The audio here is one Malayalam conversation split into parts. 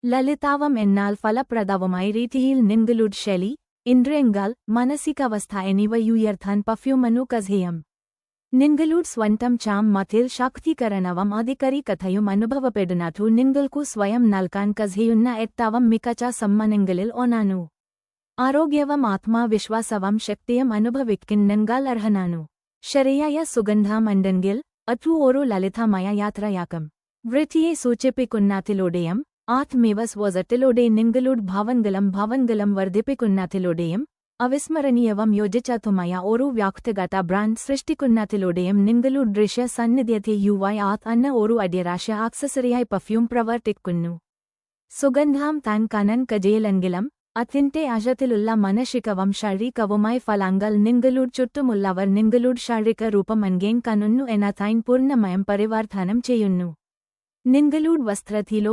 ലളിതാവം എന്നാൽ ഫലപ്രദവുമായി രീതിയിൽ നിങ്ങളുടെ ശൈലി, ഇന്ദ്രിയങ്ങൾ, മാനസികാവസ്ഥ എന്നിവയുയർത്താൻ പെർഫ്യൂമനു കഥയം. നിങ്ങളുടെ സ്വന്തം ചാം മതിൽ ശാക്തീകരണവും ആധികാരികതയും അനുഭവപ്പെടുന്നതു നിങ്ങൾക്കു സ്വയം നൽകാൻ കഴിയുന്ന ഏറ്റവും മികച്ച സമ്മാനങ്ങളിൽ ഒന്നാണ്. ആരോഗ്യവും ആത്മവിശ്വാസവും ശക്തിയും അനുഭവിക്കാൻ നിങ്ങൾ അർഹനാണ്. ശരിയായ സുഗന്ധമുണ്ടെങ്കിൽ അത് ഒരു ലളിതമായ യാത്രയാകും. വൃത്തിയെ സൂചിപ്പിക്കുന്നതിലൂടെയും ആത്മവിശ്വാസത്തിലൂടെ നിങ്ങളുടെ ഭാവങ്ങളും വർദ്ധിപ്പിക്കുന്നതിലൂടെയും അവിസ്മരണീയവും യോജിച്ചതുമായ ഒരു വ്യക്തിഗത ബ്രാൻഡ് സൃഷ്ടിക്കുന്നതിലൂടെയും നിങ്ങളുടെ ദൃശ്യ സാന്നിധ്യത്തെ അന്ന ഒരു അടിയരാശ ആക്സസറിയായി പെർഫ്യൂം പ്രവർത്തിക്കുന്നു. സുഗന്ധം താൻ കാണാൻ കഴിയില്ലെങ്കിലും അതിന്റെ ആഴത്തിലുള്ള മാനസികവും ശാരീരികവുമായ ഫലങ്ങൾ നിങ്ങളുടെ ചുറ്റുമുള്ളവർ നിങ്ങളുടെ ശാരീരിക രൂപം എൻഗേൻ കാണുന്നു എന്നതിനെ പൂർണ്ണമായും പരിവർത്തനം ചെയ്യുന്നു. നിങ്ങളുടെ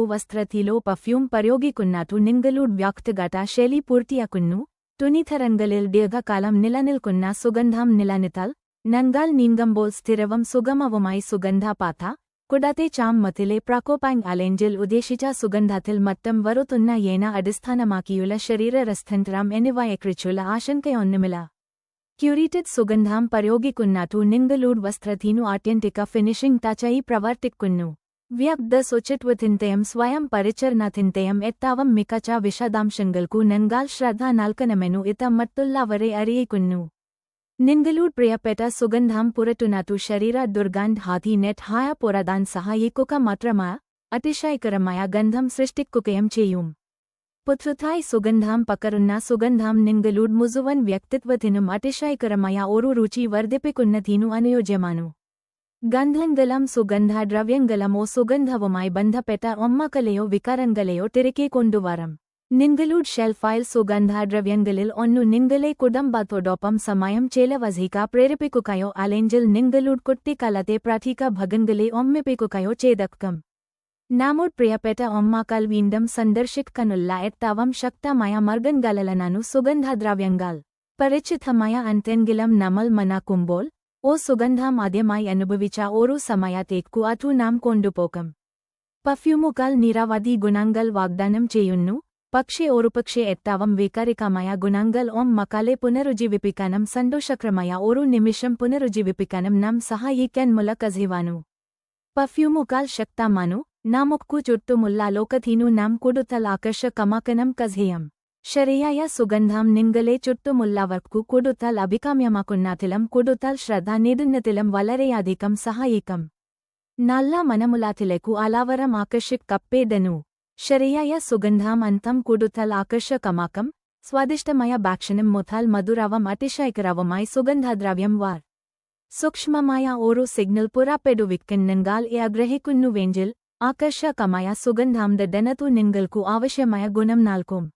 വസ്ത്രത്തിലോ പെർഫ്യൂം പ്രയോഗിക്കുന്നതു നിങ്ങളുടെ വ്യക്തിഗത ശൈലി പൂർത്തിയാക്കുന്നു. തുണിത്തരങ്ങളിൽ ദീർഘകാലം നിലനിൽക്കുന്ന സുഗന്ധം നിലനിർത്താൽ നിങ്ങൾ നീങ്ങുമ്പോൾ സ്ഥിരവും സുഗമവുമായി സുഗന്ധപാത. കൂടാതെ ചാമത്തിലെ പ്രകോപം അല്ലെങ്കിൽ ഉദ്ദേശിച്ച സുഗന്ധത്തിൽ മറ്റും വരുത്തുന്ന അടിസ്ഥാനമാക്കിയുള്ള ശരീരരസ്ഥാന്തരം എന്നിവയെക്കുറിച്ചുള്ള ആശങ്കയൊന്നുമില്ല. ക്യൂറേറ്റഡ് സുഗന്ധം പ്രയോഗിക്കുന്നതു നിങ്ങളുടെ വസ്ത്രത്തിനു ആത്യന്തിക ഫിനിഷിംഗ് ടച്ചായി പ്രവർത്തിക്കുന്നു. വ്യക്ത ശുചിത്വത്തിന്റെയും സ്വയം പരിചരണത്തിന്റെയും ഏറ്റവും മികച്ച വിശദാംശങ്ങൾക്കു നിങ്ങൾ ശ്രദ്ധ നൽകണമെന്നു ഇത് മറ്റുള്ളവരെ അറിയിക്കുന്നു. നിങ്ങളുടെ പ്രിയപ്പെട്ട സുഗന്ധം പുറത്തുന്നതു ശരീര ദുർഗന്ധ ഹായ പുറത്താൻ സഹായിക്കുക മാത്രമല്ല അതിശയകരമായ ഗന്ധം സൃഷ്ടിക്കുകയും ചെയ്യും. പുതുതായി സുഗന്ധം പകരുന്ന സുഗന്ധം നിങ്ങളുടെ മുഴുവൻ വ്യക്തിത്വത്തിനും അതിശയകരമായ ഒരു രുചി വർദ്ധിപ്പിക്കുന്നതിനു അനുയോജ്യമാണ്. ഗന്ധങ്ങളും സുഗന്ധദ്രവ്യങ്ങളും സുഗന്ധവുമായി ബന്ധപ്പെട്ട ഓർമ്മകളെയോ വികാരങ്ങളെയോ തിരികെ കൊണ്ടുവരും. നിങ്ങളുടെ ഷെൽഫിൽ സുഗന്ധദ്രവ്യങ്ങളിൽ ഒന്നു നിങ്ങളെ കുടുംബത്തോടൊപ്പം സമയം ചെലവഴിക്കാൻ പ്രേരിപ്പിക്കുകയോ അല്ലെങ്കിൽ നിങ്ങളുടെ കുട്ടിക്കാലത്തെ പ്രത്യേക ഭാഗങ്ങളെ ഓർമ്മിപ്പിക്കുകയോ ചെയ്തേക്കും. നമ്മുടെ പ്രിയപ്പെട്ട ഓർമ്മകൾ വീണ്ടും സന്ദർശിക്കാനുള്ള ഏറ്റവും ശക്തമായ മാർഗങ്ങളിലൊന്നാണ് സുഗന്ധദ്രവ്യങ്ങൾ. പരിചിതമായ എന്തെങ്കിലും നമ്മൾ മണക്കുമ്പോൾ സുഗന്ധം ആദ്യമായി അനുഭവിച്ച ഒരു സമയത്തേക്കു അതു നാം കൊണ്ടുപോകും. പെർഫ്യൂമുകൾ നിരവധി ഗുണങ്ങൾ വാഗ്ദാനം ചെയ്യുന്നു. പക്ഷേ ഒരുപക്ഷേ ഏറ്റവും വൈകാരികമായ ഗുണങ്ങൾ ഓർമ്മകളെ പുനരുജ്ജീവിപ്പിക്കാനും സന്തോഷകരമായ ഒരു നിമിഷം പുനരുജ്ജീവിപ്പിക്കാനും നാം സഹായിക്കാൻ കഴിയുന്നു. പെർഫ്യൂമുകൾ ശക്തമാണു. നമുക്കു ചുറ്റുമുള്ള ലോകത്തിനു നാം കൂടുതൽ ആകർഷകമാക്കാനും കഴിയും. ശരിയായ സുഗന്ധം നിങ്ങളെ ചുറ്റുമുള്ളവർക്കു കൂടുതൽ അഭികാമ്യമാക്കുന്നതിലും കൂടുതൽ ശ്രദ്ധ നേടുന്നതിലും വളരെയധികം സഹായിക്കും. നല്ല മനമുള്ളതിലേക്കു എല്ലാവരും ആകർഷിക്കപ്പെടുന്നു. ശരിയായ സുഗന്ധം അന്തം കൂടുതൽ ആകർഷകമാക്കും. സ്വാദിഷ്ടമായ ഭക്ഷണം മുതൽ മധുരവും അതിശയകരവുമായി സുഗന്ധദ്രവ്യം വാർ സൂക്ഷ്മമായ ഒരു സിഗ്നൽ പുറപ്പെടുവിക്കാൻ നിങ്ങൾ ആഗ്രഹിക്കുന്നുവെങ്കിൽ ആകർഷകമായ സുഗന്ധം ദിനത്തു നിങ്ങൾക്കു ആവശ്യമായ ഗുണം നൽകും.